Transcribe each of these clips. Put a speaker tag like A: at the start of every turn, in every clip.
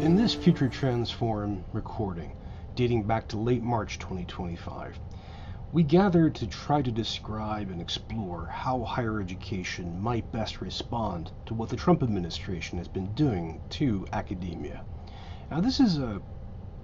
A: In this Future Transform recording, dating back to late March 2025, we gathered to try to describe and explore how higher education might best respond to what the Trump administration has been doing to academia. Now, this is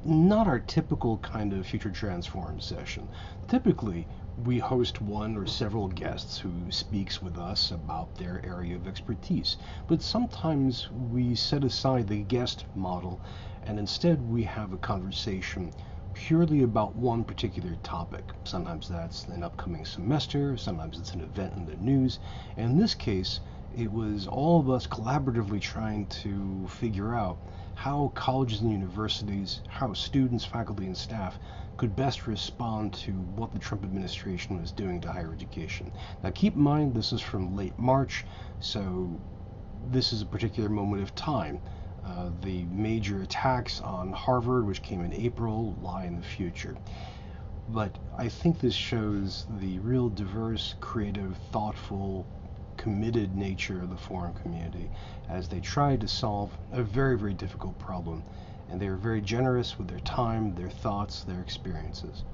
A: not our typical kind of Future Transform session. Typically, we host one or several guests who speaks with us about their area of expertise, but sometimes we set aside the guest model and instead we have a conversation purely about one particular topic. Sometimes that's an upcoming semester, sometimes it's an event in the news. And in this case, it was all of us collaboratively trying to figure out how colleges and universities, how students, faculty, and staff could best respond to what the Trump administration was doing to higher education. Now, keep in mind, this is from late March, so this is a particular moment of time. The major attacks on Harvard, which came in April, lie in the future. But I think this shows the real diverse, creative, thoughtful, committed nature of the forum community as they try to solve a very, very difficult problem. And they are very generous with their time, their thoughts, their experiences.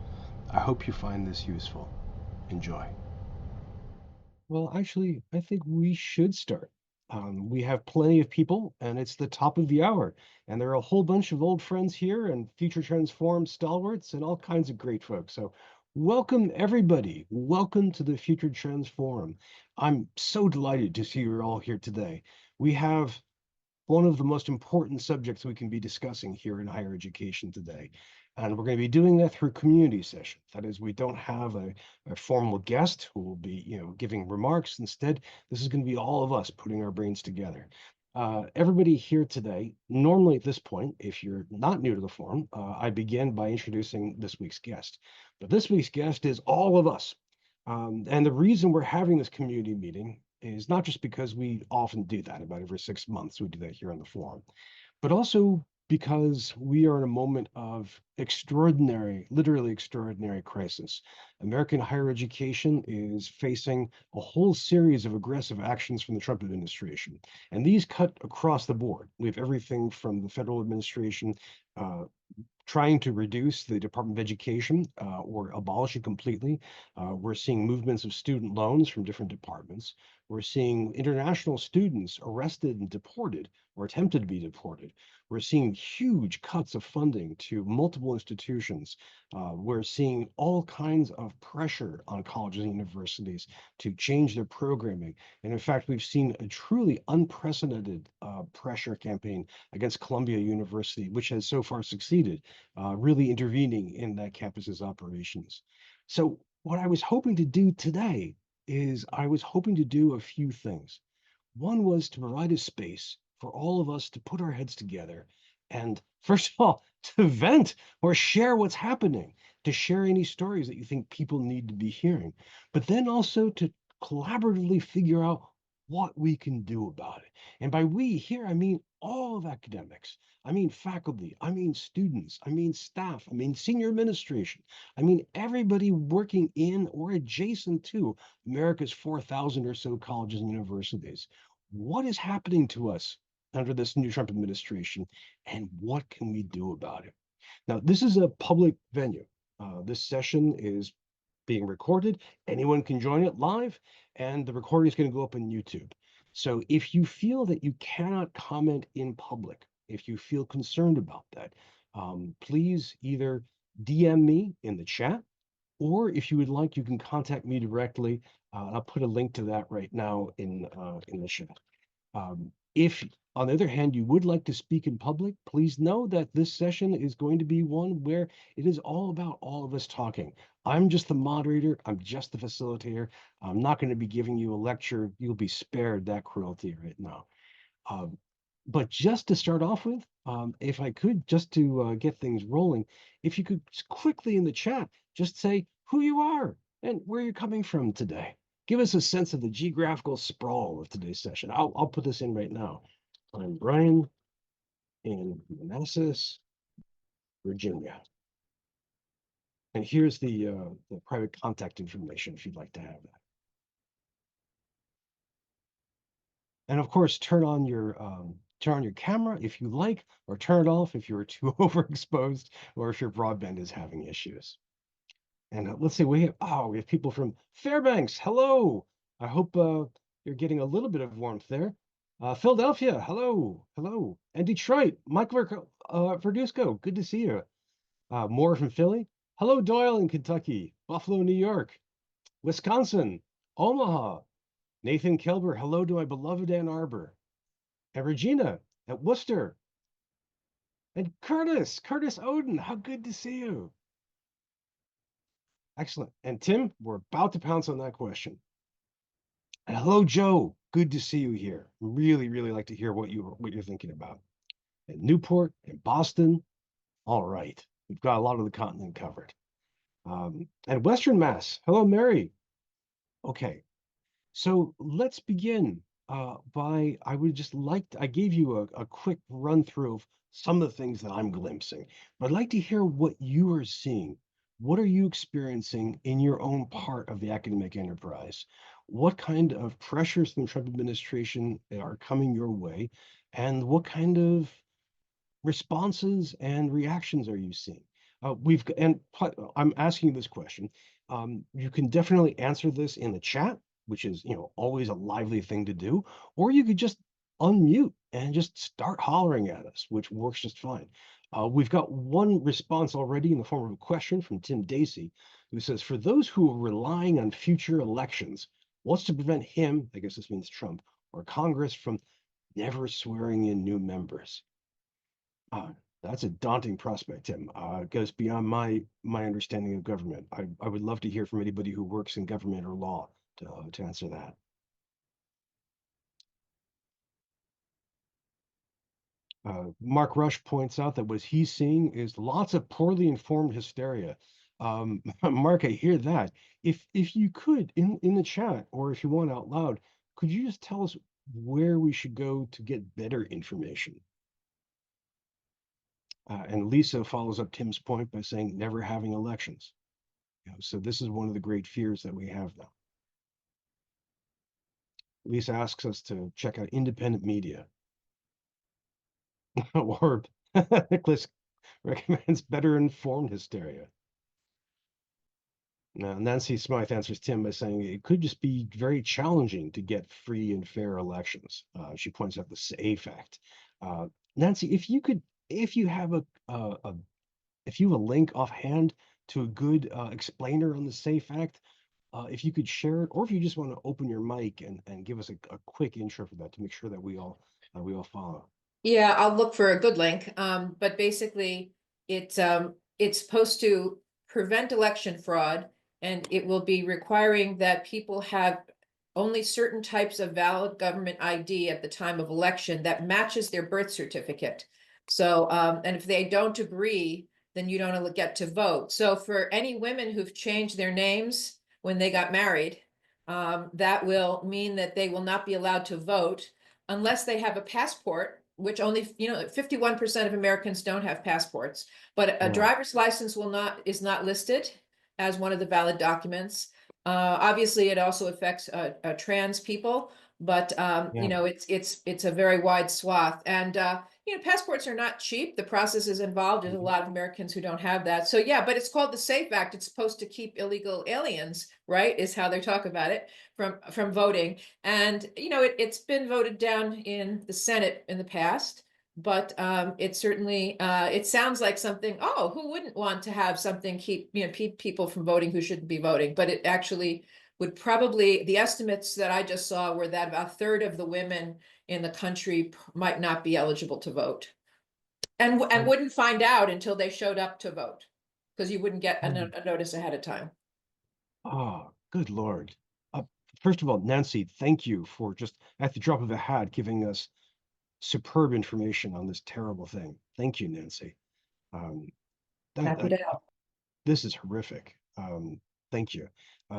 A: I hope you find this useful. Enjoy. Well, actually, I think we should start. We have plenty of people, and it's the top of the hour. And there are a whole bunch of old friends here and Future Transform stalwarts and all kinds of great folks. So, welcome, everybody. Welcome to the Future Transform. I'm so delighted to see you're all here today. We have one of the most important subjects we can be discussing here in higher education today. And we're going to be doing that through community session. That is, we don't have a formal guest who will be, giving remarks. Instead, this is going to be all of us putting our brains together. Everybody here today, normally at this point, if you're not new to the forum, I begin by introducing this week's guest. But this week's guest is all of us. And the reason we're having this community meeting is not just because we often do that, about every 6 months, we do that here on the forum, but also because we are in a moment of extraordinary, literally extraordinary crisis. American higher education is facing a whole series of aggressive actions from the Trump administration, and these cut across the board. We have everything from the federal administration uh, trying to reduce the Department of Education or abolish it completely. We're seeing movements of student loans from different departments. We're seeing international students arrested and deported or attempted to be deported. We're seeing huge cuts of funding to multiple institutions. We're seeing all kinds of pressure on colleges and universities to change their programming. And in fact, we've seen a truly unprecedented pressure campaign against Columbia University, which has so far succeeded, really intervening in that campus's operations. So, what I was hoping to do today is I was hoping to do a few things. One was to provide a space for all of us to put our heads together and, first of all, to vent or share what's happening, to share any stories that you think people need to be hearing, but then also to collaboratively figure out what we can do about it. And by we here, I mean all of academics. I mean faculty, I mean students, I mean staff, I mean senior administration, I mean everybody working in or adjacent to America's 4,000 or so colleges and universities. What is happening to us under this new Trump administration, and what can we do about it? Now, this is a public venue. This session is being recorded. Anyone can join it live, and the recording is going to go up on YouTube. So if you feel that you cannot comment in public, if you feel concerned about that, please either DM me in the chat, or if you would like, you can contact me directly. I'll put a link to that right now in the chat. If, on the other hand, you would like to speak in public, please know that this session is going to be one where it is all about all of us talking. I'm just the moderator, I'm just the facilitator. I'm not going to be giving you a lecture. You'll be spared that cruelty right now. Um, but just to start off with, if I could, just to get things rolling, if you could quickly in the chat just say who you are and where you're coming from today. Give us a sense of the geographical sprawl of today's session. I'll put this in right now. I'm Brian in Manassas, Virginia. And here's the private contact information if you'd like to have that. And of course, turn on your camera if you like, or turn it off if you're too overexposed or if your broadband is having issues. And let's see, we have people from Fairbanks. Hello. I hope you're getting a little bit of warmth there. Philadelphia, hello, hello. And Detroit, Michael Verdusco, good to see you. More from Philly. Hello, Doyle in Kentucky, Buffalo, New York, Wisconsin, Omaha. Nathan Kelber, hello to my beloved Ann Arbor. And Regina at Worcester. And Curtis Oden, how good to see you. Excellent. And Tim, we're about to pounce on that question. And hello, Joe. Good to see you here. Really, really like to hear what you're thinking about. And Newport and Boston. All right. We've got a lot of the continent covered. And Western Mass. Hello, Mary. Okay. So let's begin I would just I gave you a quick run through of some of the things that I'm glimpsing, but I'd like to hear what you are seeing. What are you experiencing in your own part of the academic enterprise? What kind of pressures from the Trump administration are coming your way? And what kind of responses and reactions are you seeing? I'm asking you this question. You can definitely answer this in the chat, which is always a lively thing to do, or you could just unmute and just start hollering at us, which works just fine. We've got one response already in the form of a question from Tim Dacey, who says, "For those who are relying on future elections, what's to prevent him, I guess this means Trump, or Congress from never swearing in new members?" Uh, that's a daunting prospect, Tim. It goes beyond my understanding of government. I would love to hear from anybody who works in government or law to answer that. Mark Rush points out that what he's seeing is lots of poorly informed hysteria. Mark, I hear that. If you could in the chat or if you want out loud, could you just tell us where we should go to get better information? And Lisa follows up Tim's point by saying never having elections. So this is one of the great fears that we have now. Lisa asks us to check out independent media. Or Nicholas recommends better informed hysteria. Now, Nancy Smythe answers Tim by saying it could just be very challenging to get free and fair elections. She points out the SAFE Act. Nancy, if you have if you have a link offhand to a good explainer on the SAFE Act, if you could share it, or if you just want to open your mic and give us a quick intro for that to make sure that we all follow.
B: Yeah, I'll look for a good link. But basically, it's supposed to prevent election fraud, and it will be requiring that people have only certain types of valid government ID at the time of election that matches their birth certificate. So, and if they don't agree, then you don't get to vote. So, for any women who've changed their names when they got married, that will mean that they will not be allowed to vote unless they have a passport, which only 51% of Americans don't have passports, but a
A: Yeah,
B: driver's license is not listed as one of the valid documents. Obviously, it also affects trans people, but
A: yeah.
B: it's a very wide swath, and passports are not cheap. The process is involved. There's a
A: Mhm.
B: lot of Americans who don't have that. So yeah, but it's called the SAFE Act. It's supposed to keep illegal aliens, right? Is how they talk about it from voting. And it's been voted down in the Senate in the past, but it certainly it sounds like something. Oh, who wouldn't want to have something keep people from voting who shouldn't be voting? But it actually would probably, the estimates that I just saw were that about a third of the women in the country might not be eligible to vote, and
A: Um,
B: wouldn't find out until they showed up to vote, because you wouldn't get
A: um,
B: a notice ahead of time.
A: oh, good Lord. Uh, First of all, Nancy, thank you for just at the drop of a hat giving us superb information on this terrible thing. Thank you, Nancy. Um, that
B: Happy to help.
A: This is horrific. Thank you.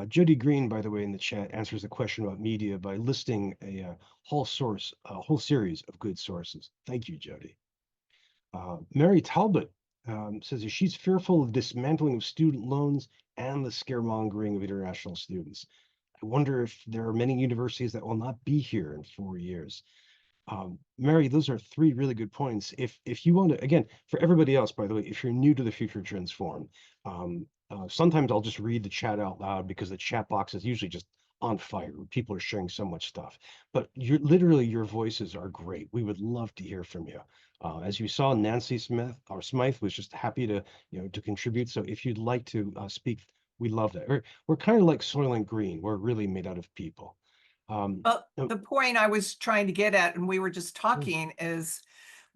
A: Jody Green, by the way, in the chat answers the question about media by listing a whole series of good sources. Thank you, Jody. Mary Talbot says that she's fearful of dismantling of student loans and the scaremongering of international students. I wonder if there are many universities that will not be here in 4 years. Mary, those are three really good points. If you want to, again, for everybody else, by the way, if you're new to the Future Trends Forum, sometimes I'll just read the chat out loud because the chat box is usually just on fire. People are sharing so much stuff. But you're literally your voices are great. We would love to hear from you. As you saw, Nancy Smith or Smythe was just happy to to contribute. So if you'd like to speak, we love that. We're kind of like Soil and Green. We're really made out of people.
C: Well,
A: No-
C: the point I was trying to get at, and we were just talking, is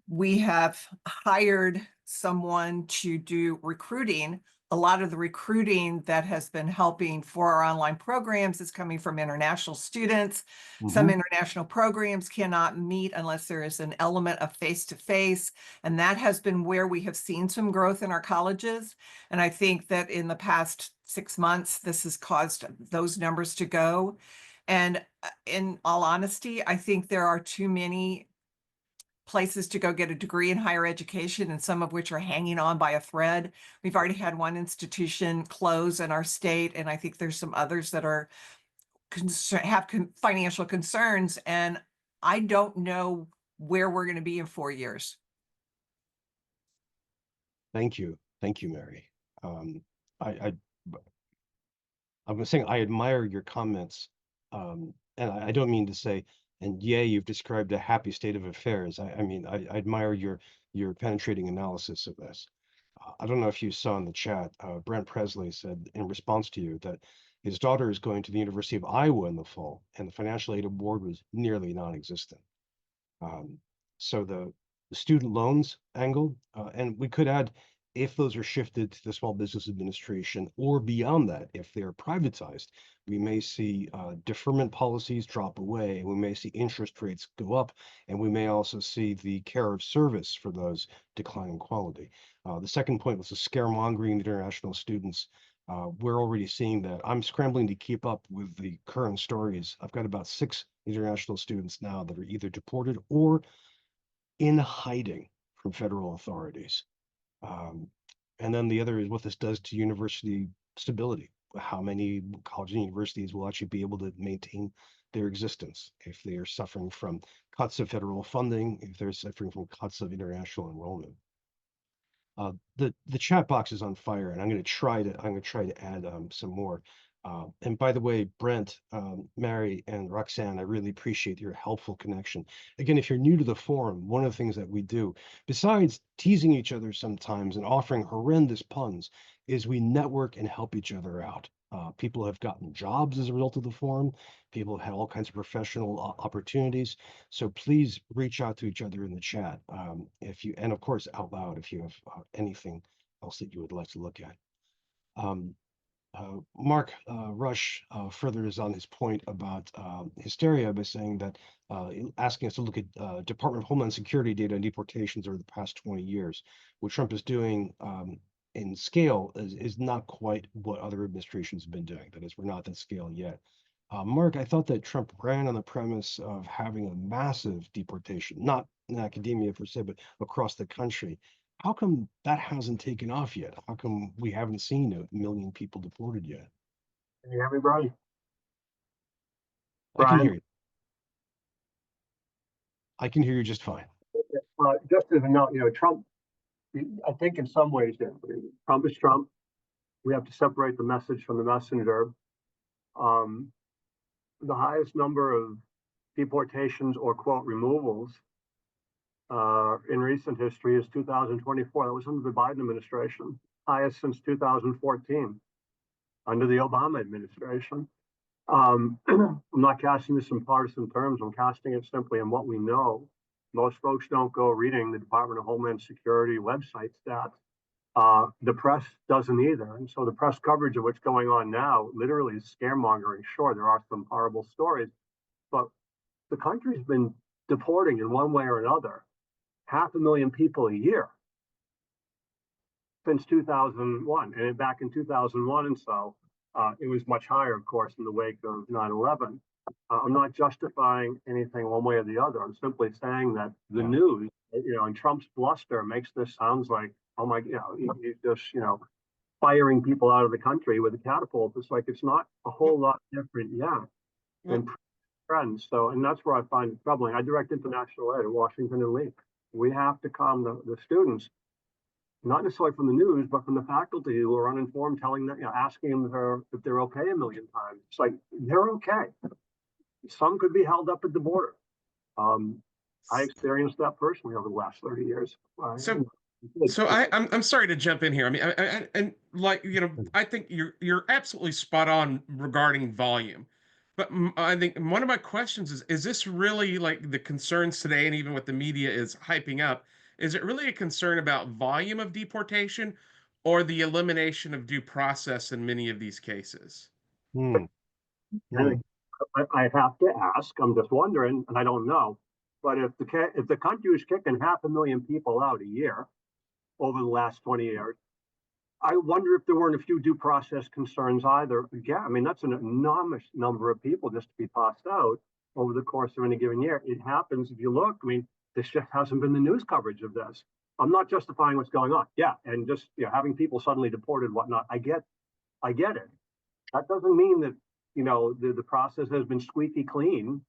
C: we have hired someone to do recruiting. A lot of the recruiting that has been helping for our online programs is coming from international students. Some
A: Mhm.
C: international programs cannot meet unless there is an element of face-to-face, and that has been where we have seen some growth in our colleges. And I think that in the past 6 months, this has caused those numbers to go. And in all honesty, I think there are too many places to go get a degree in higher education, and some of which are hanging on by a thread. We've already had one institution close in our state, and I think there's some others that are have financial concerns, and I don't know where we're going to be in 4 years.
A: Thank you, Mary. I I'm saying I admire your comments, and I don't mean to say, and yay, you've described a happy state of affairs. I mean, I admire your penetrating analysis of this. I don't know if you saw in the chat, Brent Presley said in response to you that his daughter is going to the University of Iowa in the fall, and the financial aid award was nearly non-existent. Um, so the student loans angle, and we could add if those are shifted to the Small Business Administration or beyond that, if they're privatized, we may see deferment policies drop away. We may see interest rates go up, and we may also see the care of service for those decline in quality. The second point was the scaremongering of international students. We're already seeing that. I'm scrambling to keep up with the current stories. I've got about 6 international students now that are either deported or in hiding from federal authorities. Um, and then the other is what this does to university stability. How many colleges and universities will actually be able to maintain their existence if they are suffering from cuts of federal funding, if they're suffering from cuts of international enrollment. The chat box is on fire, and I'm going to try to add some more. And by the way, Brent, Mary, and Roxanne, I really appreciate your helpful connection. Again, if you're new to the forum, one of the things that we do, besides teasing each other sometimes and offering horrendous puns, is we network and help each other out. People have gotten jobs as a result of the forum. People have had all kinds of professional opportunities. So please reach out to each other in the chat if you, and of course out loud if you have anything else that you would like to look at. Um, Mark Rush further is on his point about hysteria by saying that asking us to look at Department of Homeland Security data on deportations over the past 20 years. What Trump is doing in scale is not quite what other administrations have been doing. That is, we're not that scale yet. Mark, I thought that Trump ran on the premise of having a massive deportation, not in academia per se, but across the country. How come that hasn't taken off yet? How come we haven't seen 1 million people deported yet?
D: Can you hear me, Brian?
A: I can
D: Brian,
A: hear you. I can hear you just fine.
D: just as a note, Trump, I think in some ways, Trump is Trump. We have to separate the message from the messenger. Um, the highest number of deportations or quote removals in recent history is 2024. That was under the Biden administration, highest since 2014 under the Obama administration. I'm not casting this in partisan terms. I'm casting it simply on what we know. Most folks don't go reading the Department of Homeland Security website stats. The press doesn't either. And so the press coverage of what's going on now literally is scaremongering. Sure, there are some horrible stories, but the country's been deporting in one way or another 500,000 people a year since 2001. And back in 2001 and so, it was much higher, of course, in the wake of 9/11. I'm not justifying anything one way or the other. I'm simply saying that the news, and Trump's bluster makes this sounds like, oh my, he's just, firing people out of the country with a catapult. It's like it's not a whole lot different, than trends. So, and that's where I find it troubling. I direct international ed at Washington and Lee. We have to calm the students, not necessarily from the news, but from the faculty who are uninformed, telling them, asking them if they're okay a million times. It's like, they're okay. Some could be held up at the border. I experienced that personally over the last 30 years.
E: So I'm sorry to jump in here. I mean, and like, I think you're absolutely spot on regarding volume. But I think one of my questions is this really like the concerns today, and even what the media is hyping up, is it really a concern about volume of deportation or the elimination of due process in many of these cases?
A: Hmm.
D: I have to ask, I'm just wondering, and I don't know, but if the country is kicking 500,000 people out a year over the last 20 years, I wonder if there weren't a few due process concerns either. Yeah, I mean, that's an enormous number of people just to be tossed out over the course of any given year. It happens if you look. I mean, this just hasn't been the news coverage of this. I'm not justifying what's going on. Yeah, and just having people suddenly deported, whatnot. I get it. That doesn't mean that the process has been squeaky clean.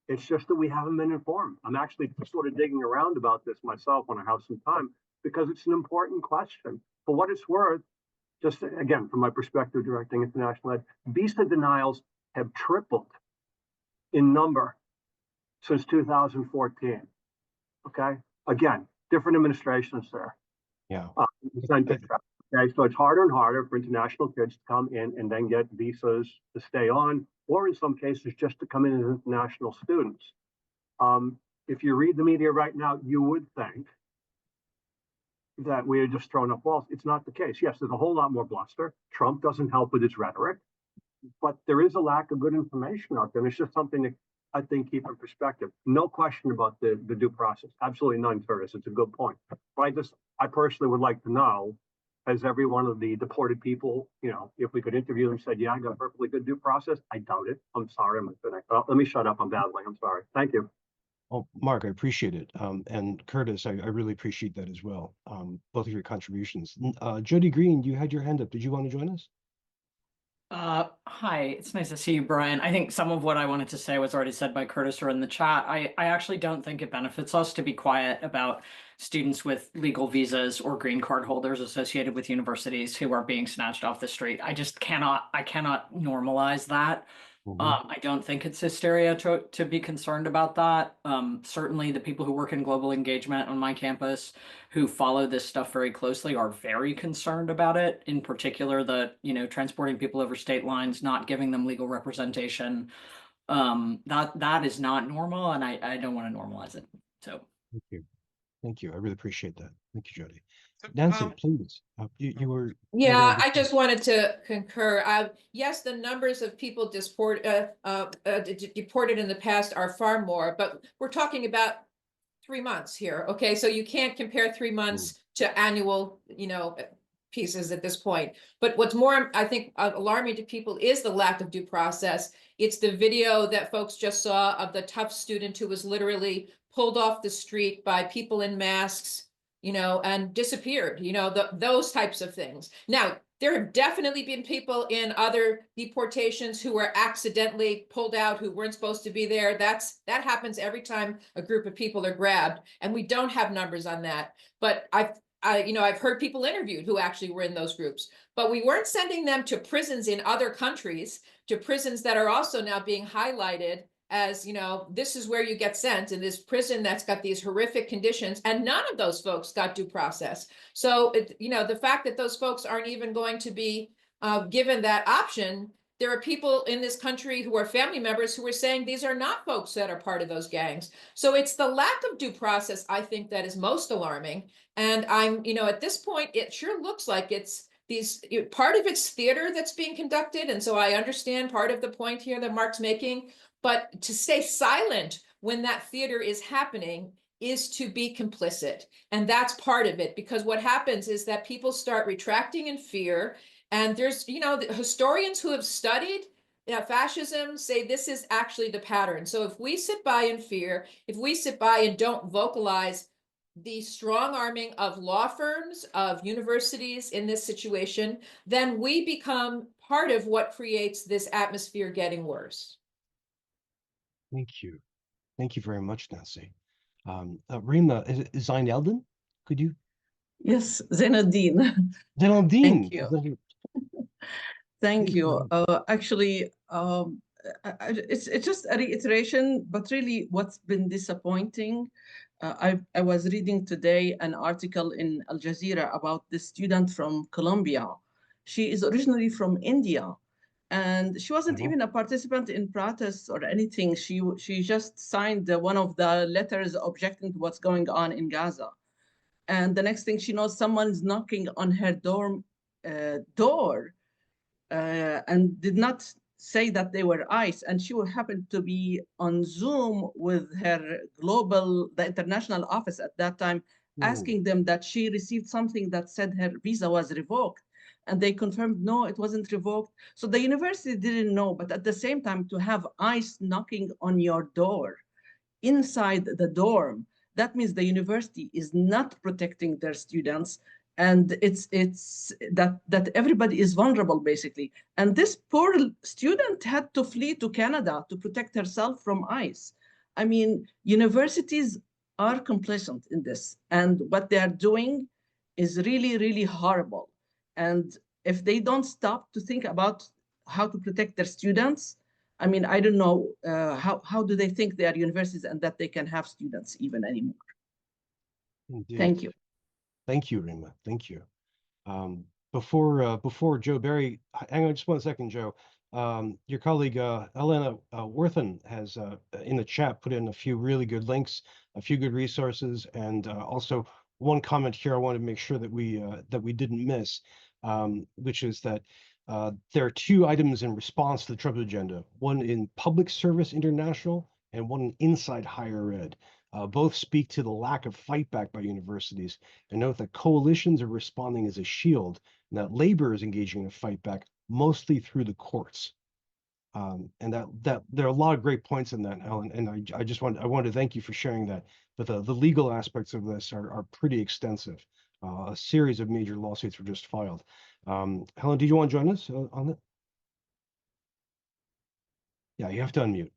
D: It's just that we haven't been informed. I'm actually sort of digging around about this myself when I have some time because it's an important question. For what it's worth, just again, from my perspective directing international ed, visa denials have tripled in number since 2014. Okay, again, different administrations there.
A: Yeah.
D: Okay, so it's harder and harder for international kids to come in and then get visas to stay on, or in some cases just to come in as international students. If you read the media right now, you would think that we are just throwing up walls. It's not the case. Yes, there's a whole lot more bluster. Trump doesn't help with his rhetoric, but there is a lack of good information out there. And it's just something to, I think, keep in perspective. No question about the due process. Absolutely none, Curtis. It's a good point. But I personally would like to know, has every one of the deported people, if we could interview them, said, yeah, I got a perfectly good due process? I doubt it. I'm sorry. Let me shut up. I'm babbling. I'm sorry. Thank you.
A: Oh, Mark, I appreciate it. And Curtis, I really appreciate that as well. Both of your contributions. Jody Green, you had your hand up. Did you want to join us?
F: Hi, it's nice to see you, Brian. I think some of what I wanted to say was already said by Curtis or in the chat. I actually don't think it benefits us to be quiet about students with legal visas or green card holders associated with universities who are being snatched off the street. I cannot normalize that. I don't think it's hysteria to be concerned about that. Certainly the people who work in global engagement on my campus who follow this stuff very closely are very concerned about it. In particular, transporting people over state lines, not giving them legal representation. That is not normal, and I don't want to normalize it. So
A: thank you. Thank you. I really appreciate that. Thank you, Jody. Nancy, please. You were.
B: Yeah, I just wanted to concur. Yes, the numbers of people deported in the past are far more, but we're talking about 3 months here. Okay, so you can't compare 3 months to annual, pieces at this point. But what's more, I think, alarming to people is the lack of due process. It's the video that folks just saw of the tough student who was literally pulled off the street by people in masks, and disappeared, those types of things. Now, there have definitely been people in other deportations who were accidentally pulled out, who weren't supposed to be there. That happens every time a group of people are grabbed, and we don't have numbers on that. But I've heard people interviewed who actually were in those groups, but we weren't sending them to prisons in other countries, to prisons that are also now being highlighted as, this is where you get sent, in this prison that's got these horrific conditions, and none of those folks got due process. So, the fact that those folks aren't even going to be given that option, there are people in this country who are family members who are saying these are not folks that are part of those gangs. So it's the lack of due process, I think, that is most alarming. And at this point, it sure looks like it's part of it's theater that's being conducted. And so I understand part of the point here that Mark's making. But to stay silent when that theater is happening is to be complicit. And that's part of it, because what happens is that people start retracting in fear. And there's, the historians who have studied fascism say this is actually the pattern. So if we sit by in fear, if we sit by and don't vocalize the strong arming of law firms, of universities in this situation, then we become part of what creates this atmosphere getting worse.
A: Thank you. Thank you very much, Nancy. Rima, is it Zain Eldin? Could you?
G: Yes, Zainuddin.
A: Zelandine.
G: Thank you. Thank you. Actually, it's just a reiteration, but really what's been disappointing. I was reading today an article in Al Jazeera about this student from Colombia. She is originally from India, and she wasn't even a participant in protests or anything. She just signed one of the letters objecting to what's going on in Gaza. And the next thing she knows, someone's knocking on her dorm door and did not say that they were ICE. And she happened to be on Zoom with her the international office at that time, asking them that she received something that said her visa was revoked. And they confirmed, no, it wasn't revoked. So the university didn't know, but at the same time, to have ICE knocking on your door inside the dorm, that means the university is not protecting their students, and it's that everybody is vulnerable basically. And this poor student had to flee to Canada to protect herself from ICE. I mean, universities are complicit in this, and what they are doing is really, really horrible. And if they don't stop to think about how to protect their students, I mean, I don't know how do they think they are universities and that they can have students even anymore.
A: Indeed.
G: Thank you.
A: Thank you, Rima. Thank you. Before Joe Barry, hang on just one second, Joe. Your colleague Elena Worthen has in the chat put in a few really good links, a few good resources, and also one comment here I want to make sure that we didn't miss, which is that there are two items in response to the Trump agenda, one in Public Service International and one in Inside Higher Ed. Both speak to the lack of fight back by universities and note that coalitions are responding as a shield and that labor is engaging in a fight back mostly through the courts. And that there are a lot of great points in that, Helen, and I want to thank you for sharing that. But the legal aspects of this are pretty extensive. A series of major lawsuits were just filed. Helen, did you want to join us on that? Yeah, you have to unmute.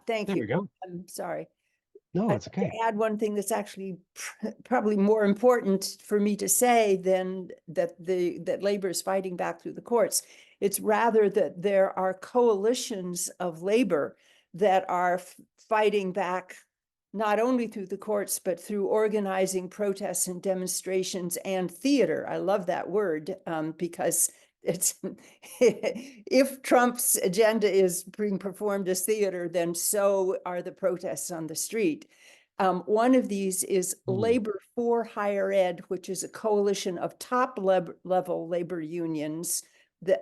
H: Thank
A: There
H: you.
A: we go.
H: I'm sorry.
A: No,
H: I'd
A: it's
H: like to
A: okay.
H: add one thing that's actually probably more important for me to say than that labor is fighting back through the courts. It's rather that there are coalitions of labor that are fighting back not only through the courts, but through organizing protests and demonstrations and theater. I love that word because it's if Trump's agenda is being performed as theater, then so are the protests on the street. One of these is Labor for Higher Ed, which is a coalition of top level labor unions.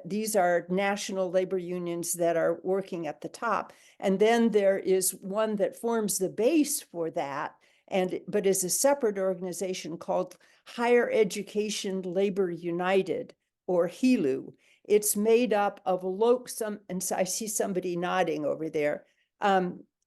H: These are national labor unions that are working at the top. And then there is one that forms the base for that, but is a separate organization called Higher Education Labor United, or HELU. It's made up of and I see somebody nodding over there.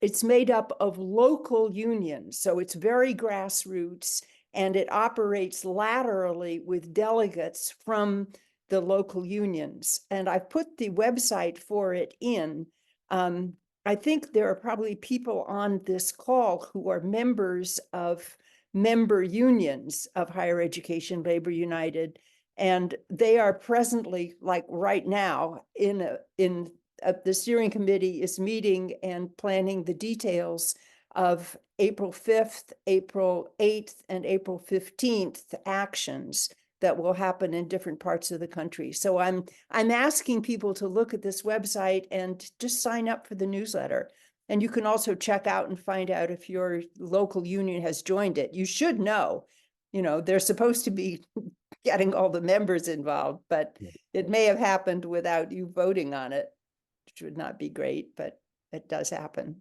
H: It's made up of local unions, so it's very grassroots, and it operates laterally with delegates from the local unions. And I've put the website for it in. I think there are probably people on this call who are members of member unions of Higher Education Labor United, and they are presently, like right now, the steering committee is meeting and planning the details of April 5th, April 8th, and April 15th actions that will happen in different parts of the country. So I'm asking people to look at this website and just sign up for the newsletter. And you can also check out and find out if your local union has joined it. You should know, they're supposed to be getting all the members involved, but it may have happened without you voting on it, which would not be great, but it does happen.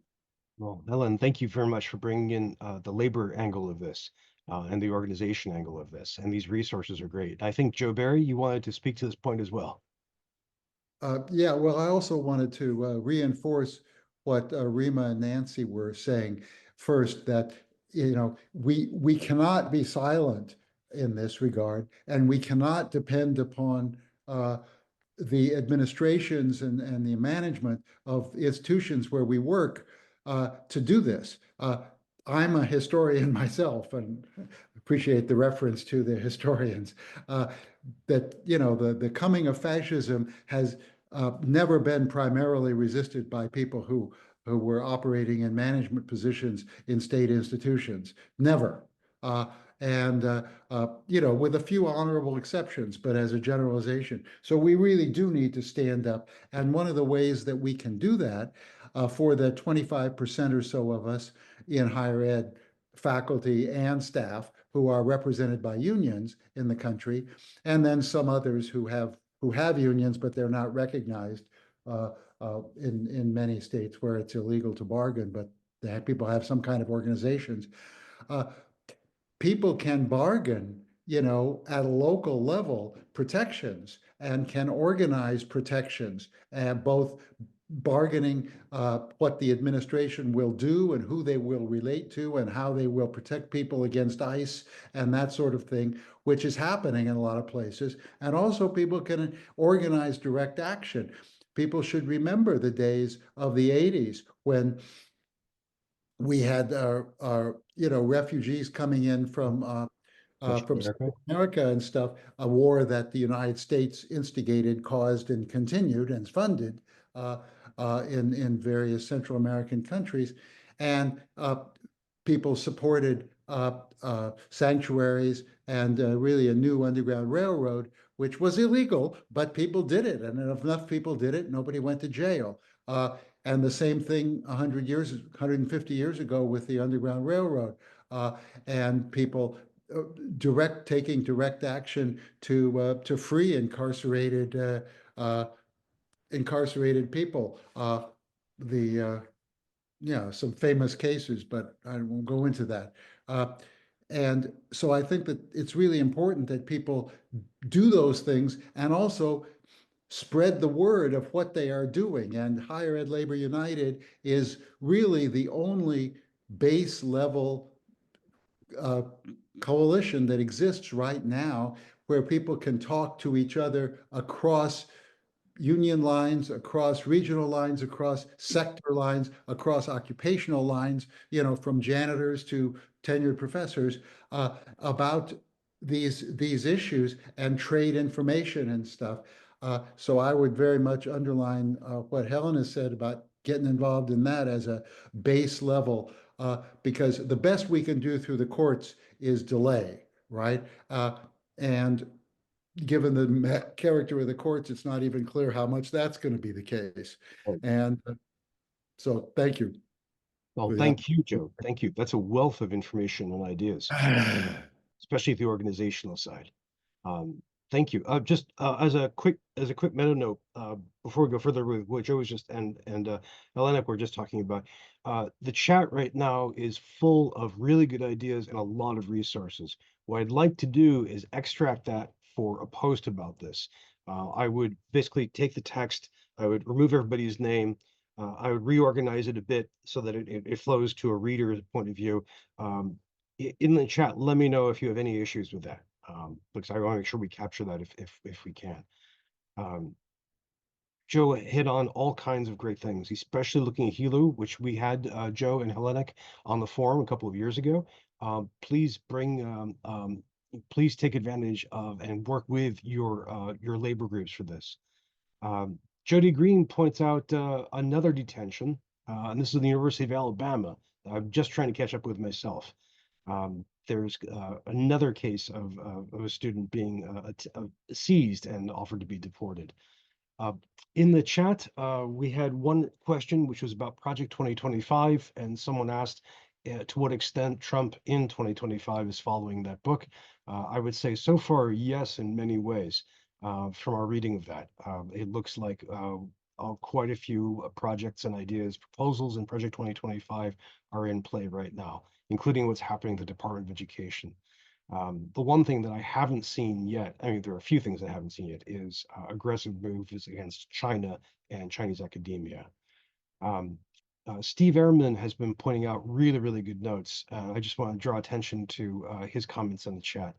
A: Well, Ellen, thank you very much for bringing in the labor angle of this and the organization angle of this. And these resources are great. I think, Joe Barry, you wanted to speak to this point as well.
I: Yeah, well, I also wanted to reinforce what Rima and Nancy were saying. First, that we cannot be silent in this regard, and we cannot depend upon the administrations and the management of institutions where we work to do this. I'm a historian myself and appreciate the reference to the historians. That, you know, the coming of fascism has never been primarily resisted by people who were operating in management positions in state institutions. Never. And you know, with a few honorable exceptions, but as a generalization. So we really do need to stand up. And one of the ways that we can do that for the 25% or so of us in higher ed faculty and staff who are represented by unions in the country, and then some others who have unions, but they're not recognized in many states where it's illegal to bargain, but people have some kind of organizations. People can bargain, you know, at a local level protections and can organize protections, and both bargaining what the administration will do and who they will relate to and how they will protect people against ICE and that sort of thing, which is happening in a lot of places. And also people can organize direct action. People should remember the days of the 80s when we had you know, refugees coming in from
A: Central
I: America and stuff, a war that the United States instigated, caused, and continued and funded in various Central American countries, and people supported sanctuaries and really a new underground railroad, which was illegal, but people did it, and if enough people did it, nobody went to jail. And the same thing 150 years ago with the Underground Railroad, and people taking direct action to free incarcerated people. Yeah, some famous cases, but I won't go into that. And so I think that it's really important that people do those things and also spread the word of what they are doing. And Higher Ed Labor United is really the only base level coalition that exists right now where people can talk to each other across union lines, across regional lines, across sector lines, across occupational lines, you know, from janitors to tenured professors, about these issues and trade information and stuff. So I would very much underline what Helen has said about getting involved in that as a base level, because the best we can do through the courts is delay, right? And given the character of the courts, it's not even clear how much that's going to be the case. And so thank you.
A: Well, thank you, Joe. Thank you. That's a wealth of information and ideas, especially the organizational side. Thank you. Just as a quick meta note, before we go further with what Joe was just and Elena were just talking about, the chat right now is full of really good ideas and a lot of resources. What I'd like to do is extract that for a post about this. I would basically take the text, I would remove everybody's name, I would reorganize it a bit so that it flows to a reader's point of view. In the chat, let me know if you have any issues with that, because I want to make sure we capture that if we can. Joe hit on all kinds of great things, especially looking at Helu, which we had Joe and Hellenic on the forum a couple of years ago. Please please take advantage of and work with your labor groups for this. Jody Green points out another detention, and this is the University of Alabama. I'm just trying to catch up with myself. There's another case of a student being seized and offered to be deported. In the chat, we had one question, which was about Project 2025, and someone asked to what extent Trump in 2025 is following that book. I would say so far, yes, in many ways. From our reading of that, it looks like quite a few projects and ideas, proposals in Project 2025 are in play right now, including what's happening at the Department of Education. The one thing that I haven't seen yet, I mean, there are a few things I haven't seen yet, is aggressive moves against China and Chinese academia. Steve Ehrman has been pointing out really, really good notes. I just want to draw attention to his comments in the chat.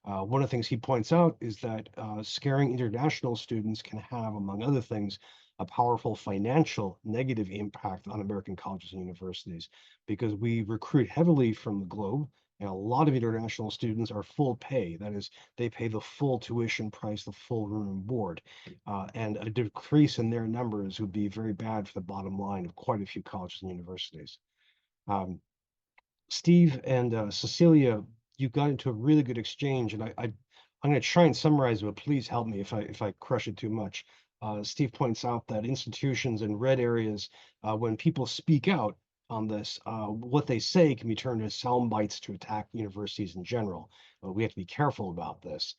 A: One of the things he points out is that scaring international students can have, among other things, a powerful financial negative impact on American colleges and universities because we recruit heavily from the globe. And a lot of international students are full pay. That is, they pay the full tuition price, the full room and board. And a decrease in their numbers would be very bad for the bottom line of quite a few colleges and universities. Um, Steve and Cecilia, you got into a really good exchange, and I'm going to try and summarize it, but please help me if I crush it too much. Steve points out that institutions in red areas, when people speak out on this, what they say can be turned into sound bites to attack universities in general. We have to be careful about this.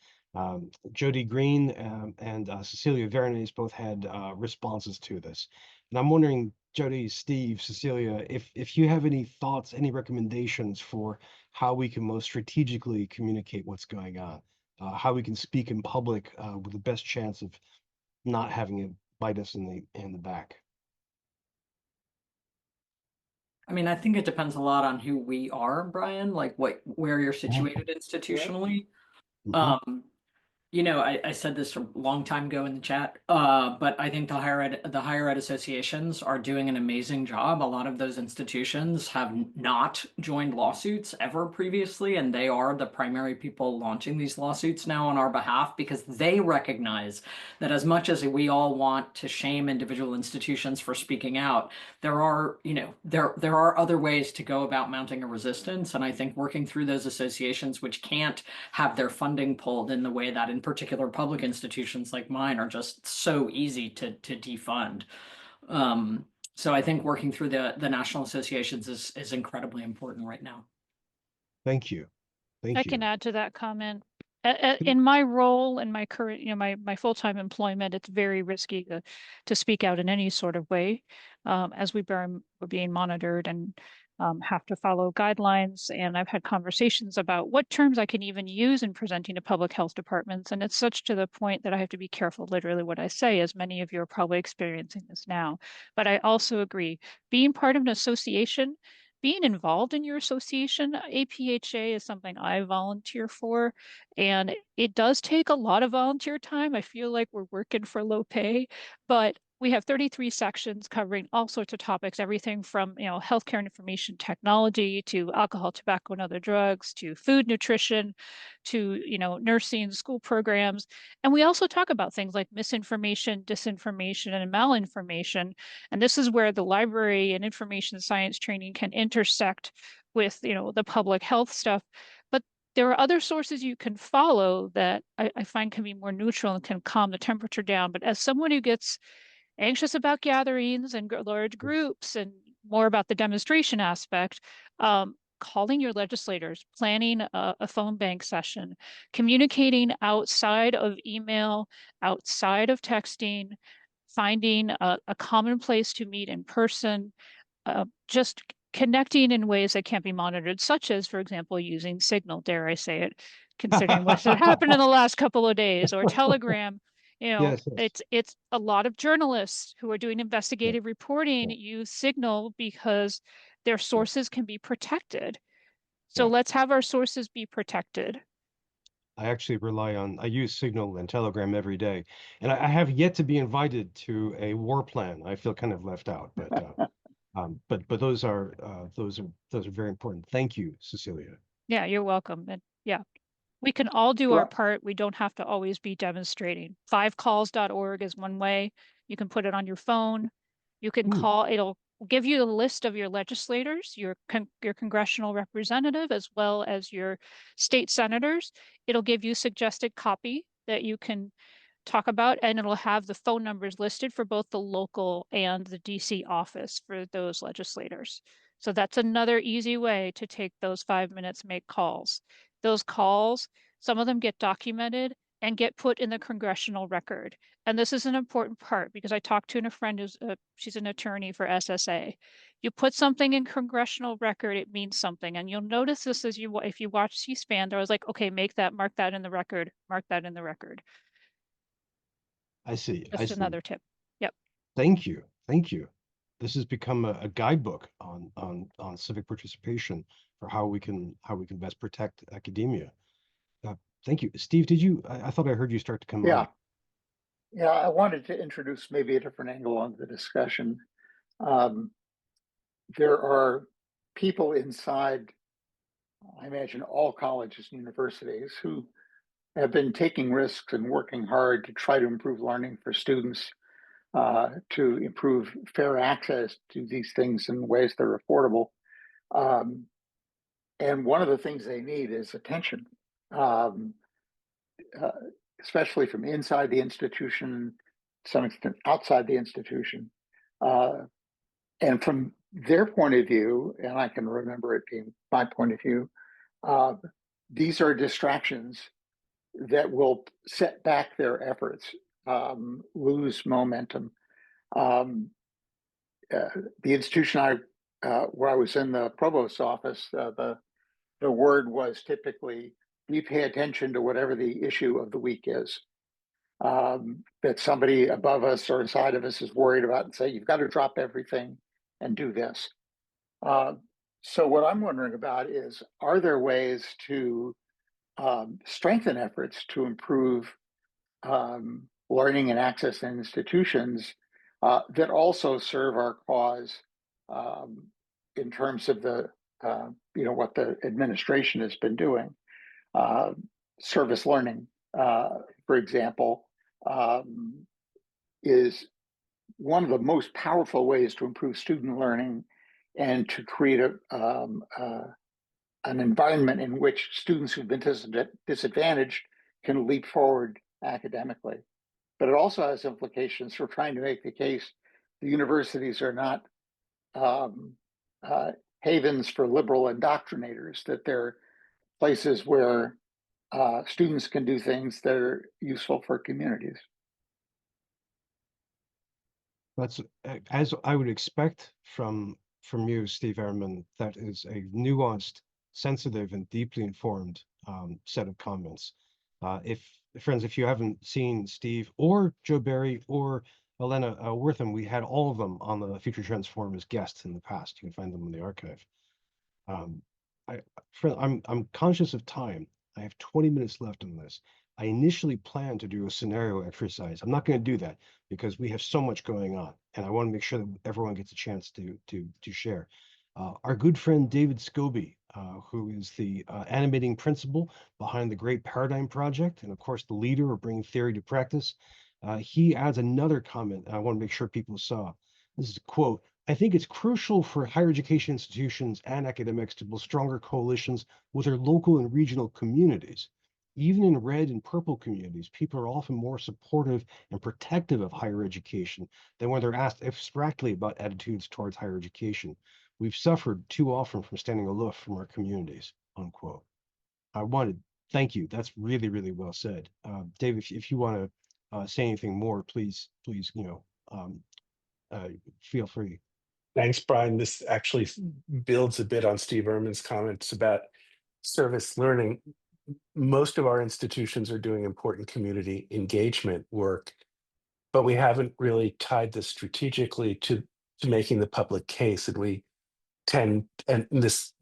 A: Jody Green and Cecilia Vernes both had responses to this. And I'm wondering, Jody, Steve, Cecilia, if you have any thoughts, any recommendations for how we can most strategically communicate what's going on, how we can speak in public with the best chance of not having it bite us in the back.
F: I mean, I think it depends a lot on who we are, Brian, like where you're situated institutionally.
A: Mhm.
F: You know, I said this a long time ago in the chat, but I think the higher ed associations are doing an amazing job. A lot of those institutions have not joined lawsuits ever previously, and they are the primary people launching these lawsuits now on our behalf because they recognize that as much as we all want to shame individual institutions for speaking out, there are, you know, there are other ways to go about mounting a resistance, and I think working through those associations which can't have their funding pulled in the way that in particular public institutions like mine are just so easy to defund. So I think working through the national associations is incredibly important right now.
A: Thank you. Thank
J: I
A: you.
J: can add to that comment. In my role, in my current, my full-time employment, it's very risky to speak out in any sort of way, as we're being monitored and have to follow guidelines. And I've had conversations about what terms I can even use in presenting to public health departments. And it's such to the point that I have to be careful literally what I say, as many of you are probably experiencing this now. But I also agree, being part of an association, being involved in your association, APHA is something I volunteer for, and it does take a lot of volunteer time. I feel like we're working for low pay, but we have 33 sections covering all sorts of topics, everything from, healthcare and information technology to alcohol, tobacco, and other drugs, to food nutrition, to, nursing, school programs. And we also talk about things like misinformation, disinformation, and malinformation. And this is where the library and information science training can intersect with, the public health stuff. But there are other sources you can follow that I find can be more neutral and can calm the temperature down. But as someone who gets anxious about gatherings and large groups and more about the demonstration aspect, calling your legislators, planning a phone bank session, communicating outside of email, outside of texting, finding a common place to meet in person, just connecting in ways that can't be monitored, such as, for example, using Signal, dare I say it, considering what's happened in the last couple of days, or Telegram.
A: Yes, yes.
J: It's a lot of journalists who are doing
A: Yeah,
J: investigative reporting
A: yeah,
J: use Signal because their
A: yeah,
J: sources can be protected. So
A: yeah.
J: let's have our sources be protected.
A: I actually I use Signal and Telegram every day, and I have yet to be invited to a war plan. I feel kind of left out, but those are very important. Thank you, Cecilia.
J: Yeah, you're welcome. And yeah, we can all do our
D: Well,
J: part. We don't have to always be demonstrating. Fivecalls.org is one way. You can put it on your phone. You can
A: Hmm,
J: call, it'll give you the list of your legislators, your congressional representative, as well as your state senators. It'll give you suggested copy that you can talk about, and it'll have the phone numbers listed for both the local and the DC office for those legislators. So that's another easy way to take those 5 minutes, make calls. Those calls, some of them get documented and get put in the congressional record. And this is an important part because I talked to a friend she's an attorney for SSA. You put something in congressional record, it means something. And you'll notice this if you watch C-SPAN, I was like, okay, mark that in the record, mark that in the record.
A: I see. I
J: Just
A: see.
J: another tip. Yep.
A: Thank you. Thank you. This has become a guidebook on civic participation for how we can best protect academia. Thank you. Steve, did you, I thought I heard you start to come
K: Yeah.
A: on.
K: Yeah, I wanted to introduce maybe a different angle on the discussion. There are people inside, I imagine, all colleges and universities who have been taking risks and working hard to try to improve learning for students, to improve fair access to these things in ways that are affordable. And one of the things they need is attention, um, uh, especially from inside the institution, to some extent outside the institution. And from their point of view, and I can remember it being my point of view, these are distractions that will set back their efforts, lose momentum. The institution where I was in the provost's office, the word was typically, we pay attention to whatever the issue of the week is. That somebody above us or inside of us is worried about and say, you've got to drop everything and do this. So what I'm wondering about is, are there ways to strengthen efforts to improve learning and access in institutions that also serve our cause in terms of the what the administration has been doing? Service learning, for example, is one of the most powerful ways to improve student learning and to create an environment in which students who've been disadvantaged can leap forward academically. But it also has implications for trying to make the case the universities are not havens for liberal indoctrinators, that they're places where students can do things that are useful for communities.
A: That's as I would expect from you, Steve Ehrman. That is a nuanced, sensitive, and deeply informed set of comments. If friends, if you haven't seen Steve or Joe Barry or Elena Wortham, we had all of them on the Future Transform as guests in the past. You can find them in the archive. I'm conscious of time. I have 20 minutes left on this. I initially planned to do a scenario exercise. I'm not going to do that because we have so much going on, and I want to make sure that everyone gets a chance to share. Our good friend David Scobie, who is the animating principal behind the Great Paradigm Project, and of course the leader of bringing theory to practice, he adds another comment I want to make sure people saw. This is a quote. I think it's crucial for higher education institutions and academics to build stronger coalitions with their local and regional communities. Even in red and purple communities, people are often more supportive and protective of higher education than when they're asked abstractly about attitudes towards higher education. We've suffered too often from standing aloof from our communities, unquote. I wanted, thank you. That's really, really well said. Dave, if you want to say anything more, please, feel free.
L: Thanks, Brian. This actually builds a bit on Steve Ehrman's comments about service learning. Most of our institutions are doing important community engagement work, but we haven't really tied this strategically to making the public case. And we tend, and this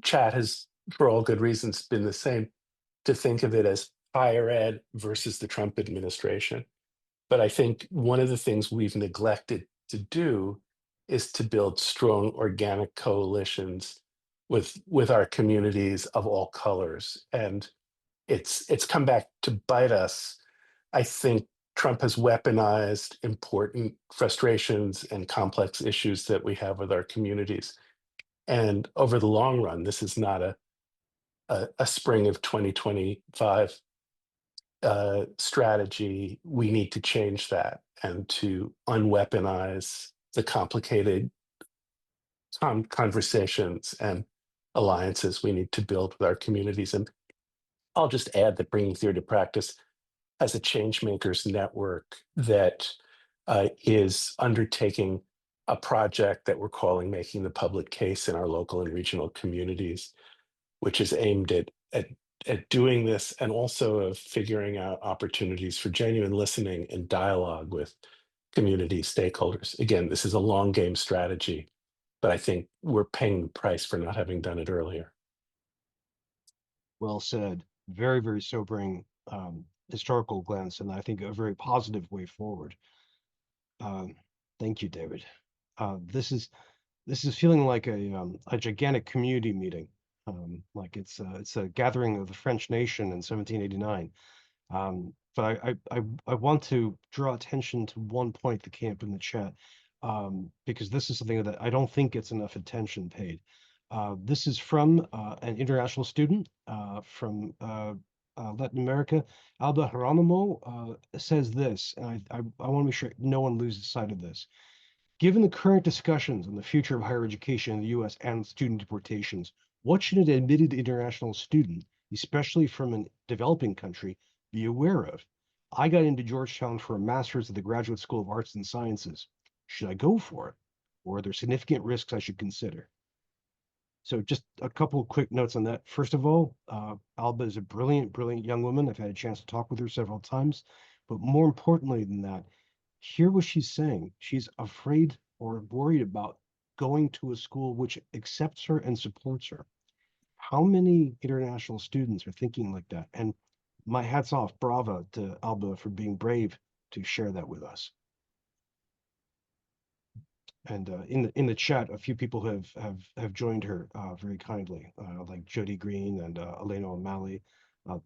L: chat has, for all good reasons, been the same, to think of it as higher ed versus the Trump administration. But I think one of the things we've neglected to do is to build strong organic coalitions with our communities of all colors. And it's come back to bite us. I think Trump has weaponized important frustrations and complex issues that we have with our communities. And over the long run, this is not a spring of 2025 strategy. We need to change that and to unweaponize the complicated conversations and alliances we need to build with our communities. And I'll just add that Bringing Theory to Practice has a changemakers network that is undertaking a project that we're calling Making the Public Case in our local and regional communities, which is aimed at doing this and also of figuring out opportunities for genuine listening and dialogue with community stakeholders. Again, this is a long game strategy, but I think we're paying the price for not having done it earlier.
A: Well said. very, very sobering historical glance, and I think a very positive way forward. Thank you, David. This is feeling like a gigantic community meeting, like it's a gathering of the French nation in 1789. But I want to draw attention to one point that came up in the chat, because this is something that I don't think gets enough attention paid. This is from an international student from Latin America. Alba Geronimo says this, and I want to make sure no one loses sight of this. Given the current discussions on the future of higher education in the U.S. and student deportations, what should an admitted international student, especially from a developing country, be aware of? I got into Georgetown for a master's at the Graduate School of Arts and Sciences. Should I go for it? Or are there significant risks I should consider? So just a couple of quick notes on that. First of all, Alba is a brilliant, brilliant young woman. I've had a chance to talk with her several times. But more importantly than that, hear what she's saying. She's afraid or worried about going to a school which accepts her and supports her. How many international students are thinking like that? And my hat's off, bravo to Alba for being brave to share that with us. And in the chat, a few people have joined her very kindly, like Jody Green and Elena O'Malley.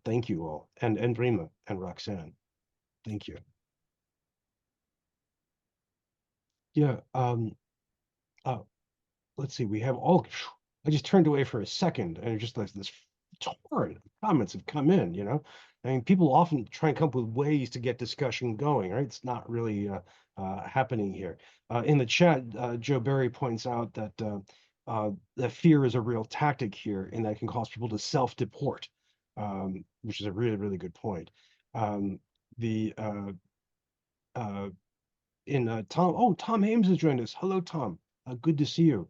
A: Thank you all, and Rima and Roxanne. Thank you. Yeah. Let's see. We have all. I just turned away for a second, and just like this torrent of comments have come in. I mean, people often try and come up with ways to get discussion going. Right? It's not really happening here. In the chat, Joe Berry points out that fear is a real tactic here, and that can cause people to self-deport, which is a really, really good point. The Tom Hames has joined us. Hello, Tom. Good to see you.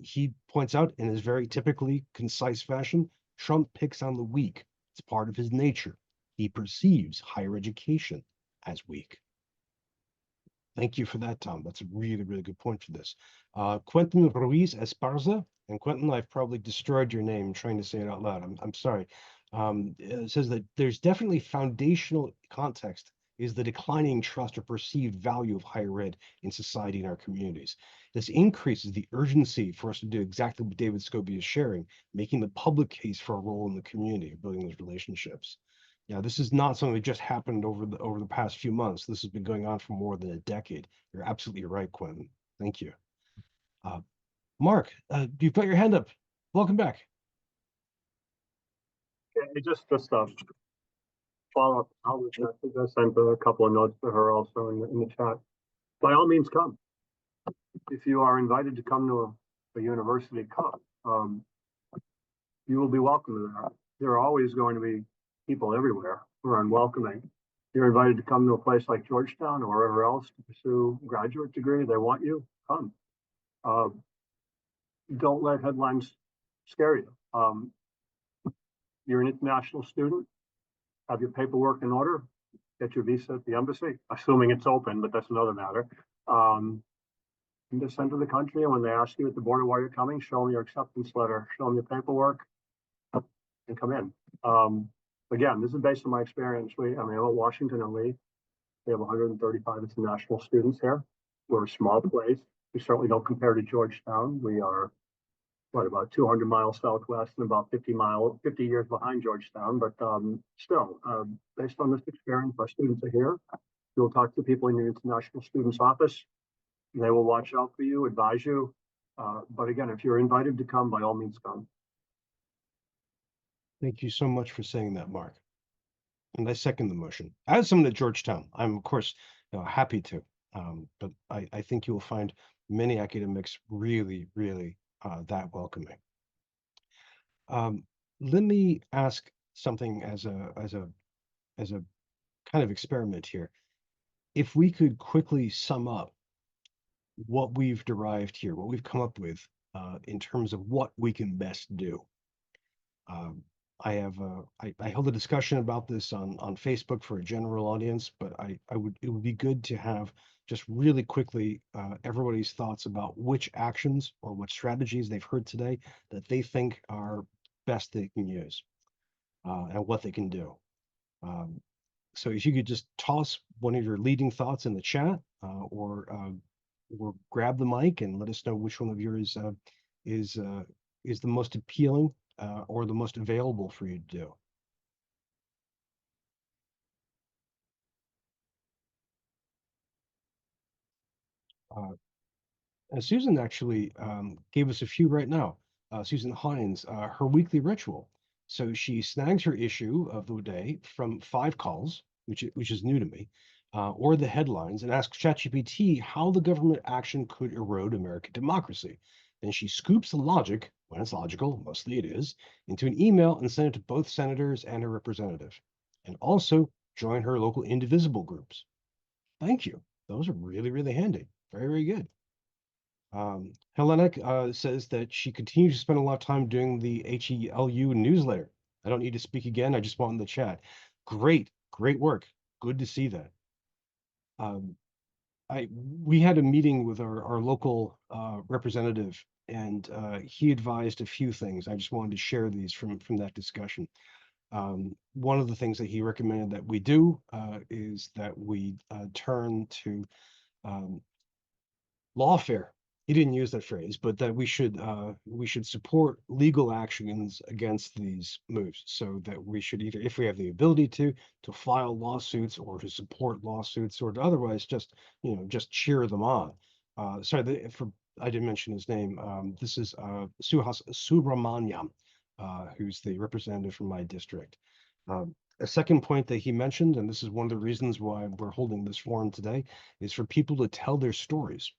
A: He points out in his very typically concise fashion, Trump picks on the weak. It's part of his nature. He perceives higher education as weak. Thank you for that, Tom. That's a really, really good point for this. Quentin Ruiz Esparza, and Quentin, I've probably destroyed your name trying to say it out loud. I'm sorry. It says that there's definitely foundational context is the declining trust or perceived value of higher ed in society and our communities. This increases the urgency for us to do exactly what David Scobie is sharing, making the public case for a role in the community, building those relationships. Yeah, this is not something that just happened over the past few months. This has been going on for more than a decade. You're absolutely right, Quentin. Thank you. Mark, you've got your hand up. Welcome back.
D: Okay, just follow up. I sent a couple of notes to her also in the chat. By all means, come. If you are invited to come to a university, come. You will be welcome there. There are always going to be people everywhere who are unwelcoming. You're invited to come to a place like Georgetown or wherever else to pursue a graduate degree. They want you. Come. Don't let headlines scare you. You're an international student. Have your paperwork in order. Get your visa at the embassy, assuming it's open, but that's another matter. And just enter the country, and when they ask you at the border why you're coming, show them your acceptance letter, show them your paperwork, and come in. Again, this is based on my experience. I'm at Washington and Lee. We have 135 international students here. We're a small place. We certainly don't compare to Georgetown. We are about 200 miles southwest and about 50 years behind Georgetown. But still, based on this experience, our students are here. You'll talk to people in your international students office. They will watch out for you, advise you. But again, if you're invited to come, by all means, come.
A: Thank you so much for saying that, Mark. And I second the motion. As someone at Georgetown, I'm, of course, happy to. But I think you will find many academics really, really that welcoming. Let me ask something as a kind of experiment here. If we could quickly sum up what we've derived here, what we've come up with in terms of what we can best do. I held a discussion about this on Facebook for a general audience, but it would be good to have just really quickly everybody's thoughts about which actions or what strategies they've heard today that they think are best they can use. and what they can do. So if you could just toss one of your leading thoughts in the chat, or grab the mic and let us know which one of yours is the most appealing or the most available for you to do. Susan actually gave us a few right now. Susan Hines, her weekly ritual. So she snags her issue of the day from 5 calls, which is new to me, or the headlines, and asks ChatGPT how the government action could erode American democracy. Then she scoops the logic, when it's logical, mostly it is, into an email and sends it to both senators and her representative. And also join her local indivisible groups. Thank you. Those are really, really handy. Very, very good. Hellenic says that she continues to spend a lot of time doing the HELU newsletter. I don't need to speak again. I just want in the chat. Great, great work. Good to see that. We had a meeting with our local representative, and he advised a few things. I just wanted to share these from that discussion. One of the things that he recommended that we do is that we turn to lawfare. He didn't use that phrase, but that we should support legal actions against these moves. So that we should either, if we have the ability to file lawsuits or to support lawsuits, or to otherwise just cheer them on. Sorry, I didn't mention his name. This is Suhas Subramanyam, who's the representative from my district. A second point that he mentioned, and this is one of the reasons why we're holding this forum today, is for people to tell their stories.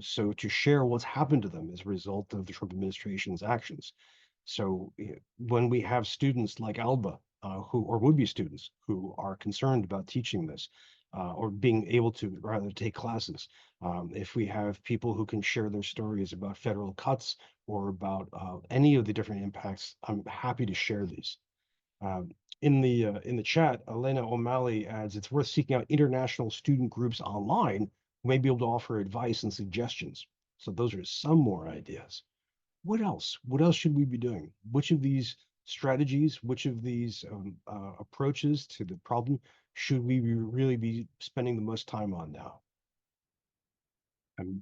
A: So to share what's happened to them as a result of the Trump administration's actions. So when we have students like Alba, or would-be students who are concerned about teaching this, or being able to rather take classes, if we have people who can share their stories about federal cuts or about any of the different impacts, I'm happy to share these. In the chat, Elena O'Malley adds, it's worth seeking out international student groups online who may be able to offer advice and suggestions. So those are some more ideas. What else? What else should we be doing? Which of these strategies, which of these approaches to the problem should we really be spending the most time on now?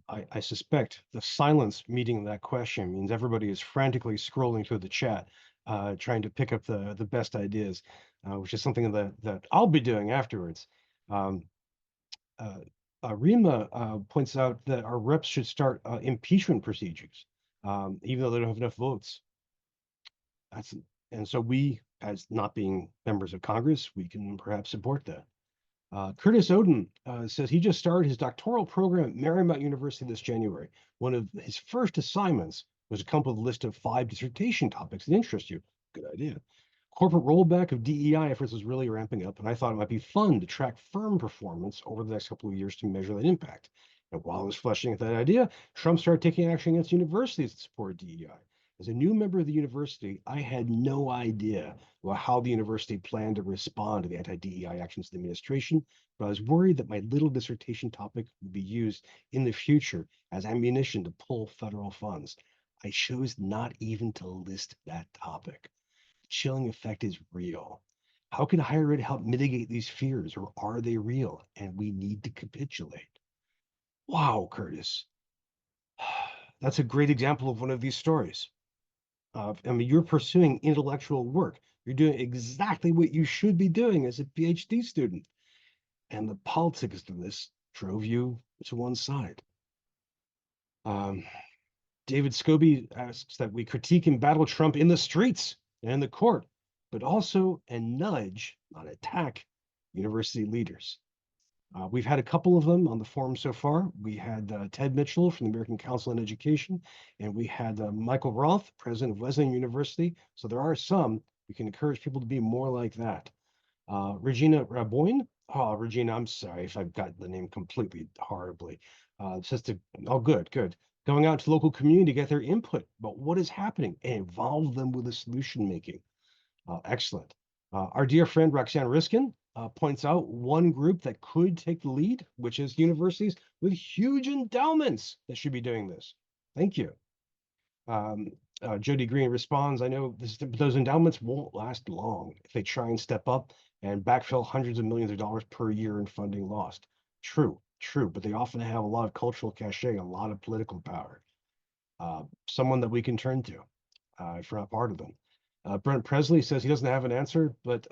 A: I suspect the silence meeting that question means everybody is frantically scrolling through the chat, trying to pick up the best ideas, which is something that I'll be doing afterwards. Rima points out that our reps should start impeachment procedures, even though they don't have enough votes. And so we, as not being members of Congress, we can perhaps support that. Curtis Oden says he just started his doctoral program at Marymount University this January. One of his first assignments was to come up with a list of 5 dissertation topics that interest you. Good idea. Corporate rollback of DEI efforts is really ramping up, and I thought it might be fun to track firm performance over the next couple of years to measure that impact. And while I was fleshing out that idea, Trump started taking action against universities that support DEI. As a new member of the university, I had no idea how the university planned to respond to the anti-DEI actions of the administration, but I was worried that my little dissertation topic would be used in the future as ammunition to pull federal funds. I chose not even to list that topic. The chilling effect is real. How can higher ed help mitigate these fears, or are they real and we need to capitulate? Wow, Curtis. That's a great example of one of these stories. I mean, you're pursuing intellectual work. You're doing exactly what you should be doing as a PhD student. And the politics of this drove you to one side. David Scobie asks that we critique and battle Trump in the streets and in the court, but also and nudge, not attack, university leaders. We've had a couple of them on the forum so far. We had Ted Mitchell from the American Council on Education, and we had Michael Roth, president of Wesleyan University. So there are some. We can encourage people to be more like that. Regina Raboin. Oh, Regina, I'm sorry if I've got the name completely horribly. Says to, oh, good. Going out to local community to get their input about what is happening and involve them with the solution making. Excellent. Our dear friend Roxanne Riskin points out one group that could take the lead, which is universities with huge endowments that should be doing this. Thank you. Jody Green responds, I know those endowments won't last long if they try and step up and backfill hundreds of millions of dollars per year in funding lost. True, true, but they often have a lot of cultural cachet, a lot of political power. Someone that we can turn to if we're not part of them. Brent Presley says he doesn't have an answer, but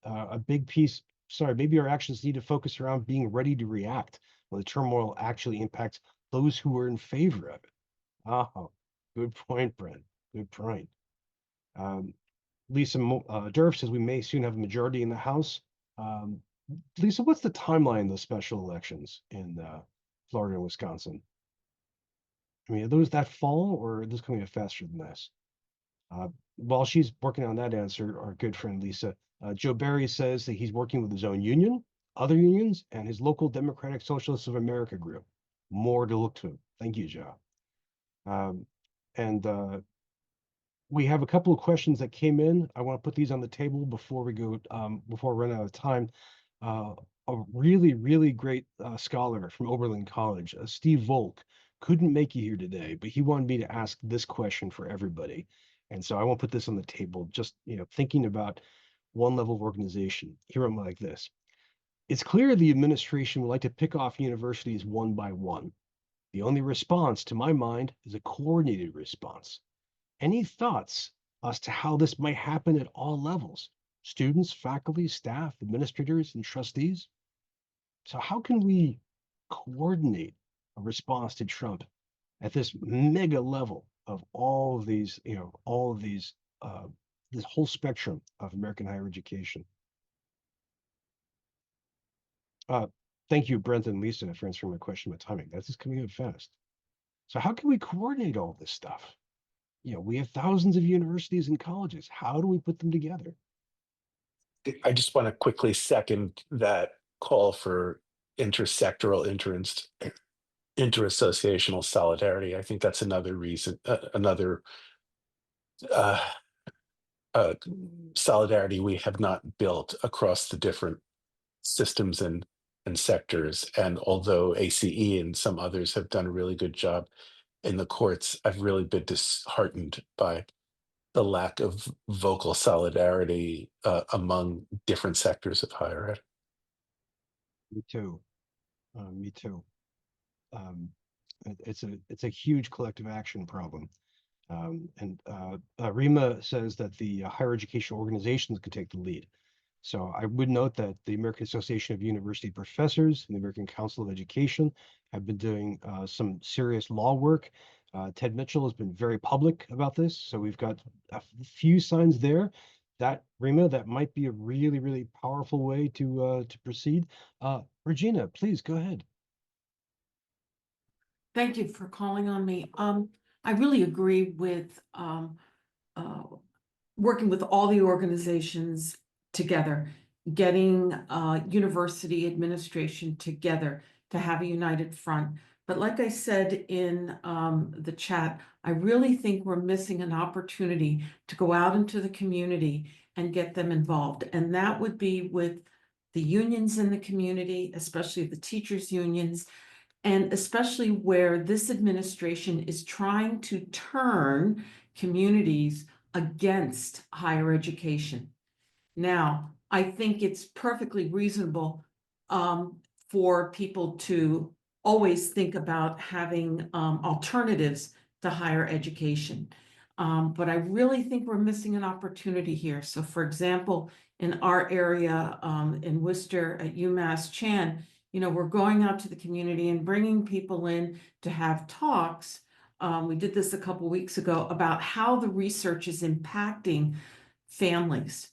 A: a big piece, sorry, maybe our actions need to focus around being ready to react when the turmoil actually impacts those who are in favor of it. Oh, good point, Brent. Good point. Um, Lisa Durf says we may soon have a majority in the House. Lisa, what's the timeline of the special elections in Florida and Wisconsin? I mean, are those that fall or are those coming in faster than this? While she's working on that answer, our good friend Lisa, Joe Barry says that he's working with his own union, other unions, and his local Democratic Socialists of America group. More to look to. Thank you, Joe. And we have a couple of questions that came in. I want to put these on the table before we go, before we run out of time. A really, really great scholar from Oberlin College, Steve Volk, couldn't make it here today, but he wanted me to ask this question for everybody. And so I won't put this on the table, just thinking about one level of organization. Here I'm like this. It's clear the administration would like to pick off universities one by one. The only response, to my mind, is a coordinated response. Any thoughts as to how this might happen at all levels? Students, faculty, staff, administrators, and trustees? So how can we coordinate a response to Trump at this mega level of all of these, all of these, this whole spectrum of American higher education? Thank you, Brent and Lisa, for answering my question about timing. That's just coming up fast. So how can we coordinate all this stuff? We have thousands of universities and colleges. How do we put them together?
L: I just want to quickly second that call for intersectoral, interassociational solidarity. I think that's another reason, another solidarity we have not built across the different systems and sectors. And although ACE and some others have done a really good job in the courts, I've really been disheartened by the lack of vocal solidarity among different sectors of higher ed.
A: Me too. Me too. It's a huge collective action problem. And Rima says that the higher education organizations could take the lead. So I would note that the American Association of University Professors and the American Council of Education have been doing some serious law work. Ted Mitchell has been very public about this. So we've got a few signs there that, Rima, that might be a really, really powerful way to proceed. Regina, please go ahead.
M: Thank you for calling on me. I really agree with working with all the organizations together, getting university administration together to have a united front. But like I said in the chat, I really think we're missing an opportunity to go out into the community and get them involved. And that would be with the unions in the community, especially the teachers' unions, and especially where this administration is trying to turn communities against higher education. Now, I think it's perfectly reasonable for people to always think about having alternatives to higher education. But I really think we're missing an opportunity here. So for example, in our area in Worcester at UMass Chan, we're going out to the community and bringing people in to have talks. We did this a couple weeks ago about how the research is impacting families.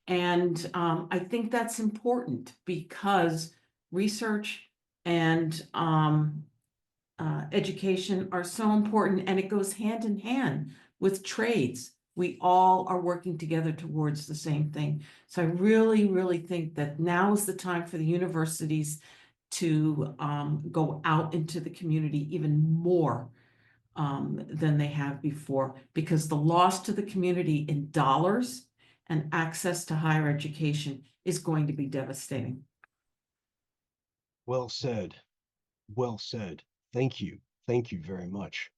M: And I think that's important because research and education are so important, and it goes hand in hand with trades. We all are working together towards the same thing. So I really, really think that now is the time for the universities to go out into the community even more than they have before, because the loss to the community in dollars and access to higher education is going to be devastating.
A: Well said. Well said. Thank you. Thank you very much.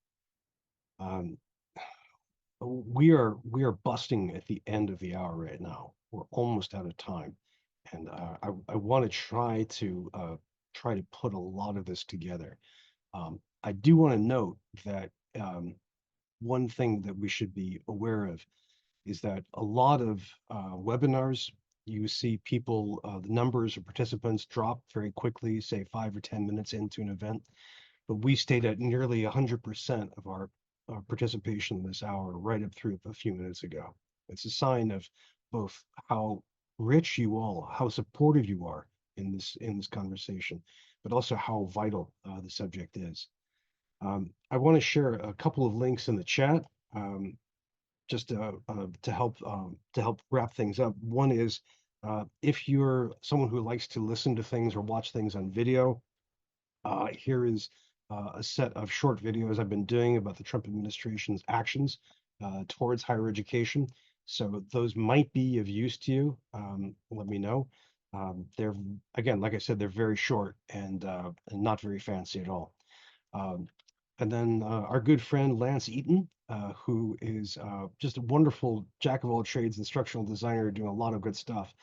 A: we are busting at the end of the hour right now. We're almost out of time, and I want to try to put a lot of this together. I do want to note that one thing that we should be aware of is that a lot of webinars, you see people, the numbers of participants drop very quickly, say 5 or 10 minutes into an event. But we stayed at nearly 100% of our participation this hour, right up through a few minutes ago. It's a sign of both how rich you all, how supportive you are in this conversation, but also how vital the subject is. I want to share a couple of links in the chat. Just to help wrap things up. One is if you're someone who likes to listen to things or watch things on video, here is a set of short videos I've been doing about the Trump administration's actions towards higher education. So those might be of use to you. Let me know. They're, again, like I said, they're very short and not very fancy at all. And then our good friend Lance Eaton, who is just a wonderful jack of all trades instructional designer doing a lot of good stuff.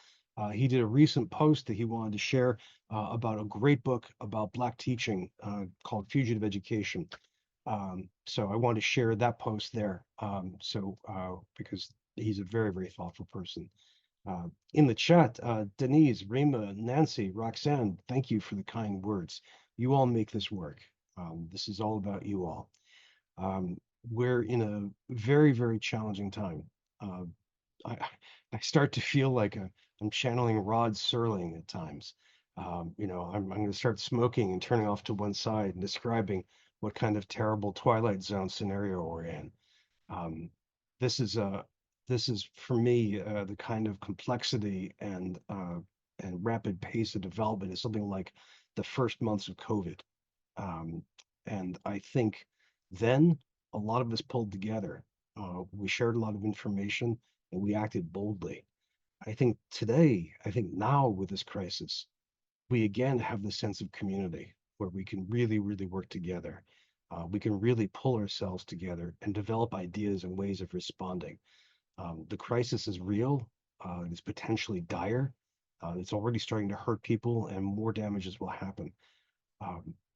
A: He did a recent post that he wanted to share about a great book about Black teaching called Fugitive Education. So I wanted to share that post there. Because he's a very, very thoughtful person. In the chat, Denise, Rima, Nancy, Roxanne, thank you for the kind words. You all make this work. This is all about you all. We're in a very, very challenging time. I, I start to feel like I'm channeling Rod Serling at times. I'm going to start smoking and turning off to one side and describing what kind of terrible Twilight Zone scenario we're in. Um, this is for me the kind of complexity and rapid pace of development is something like the first months of COVID. And I think then a lot of us pulled together. We shared a lot of information and we acted boldly. I think now with this crisis, we again have the sense of community where we can really, really work together. We can really pull ourselves together and develop ideas and ways of responding. The crisis is real. It's potentially dire. It's already starting to hurt people, and more damages will happen.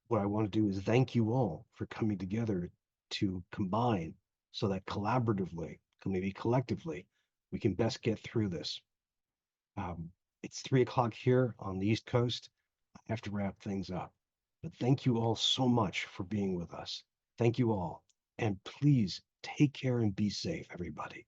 A: What I want to do is thank you all for coming together to combine so that collaboratively, maybe collectively, we can best get through this. It's 3 o'clock here on the East Coast. I have to wrap things up. But thank you all so much for being with us. Thank you all. And please take care and be safe, everybody.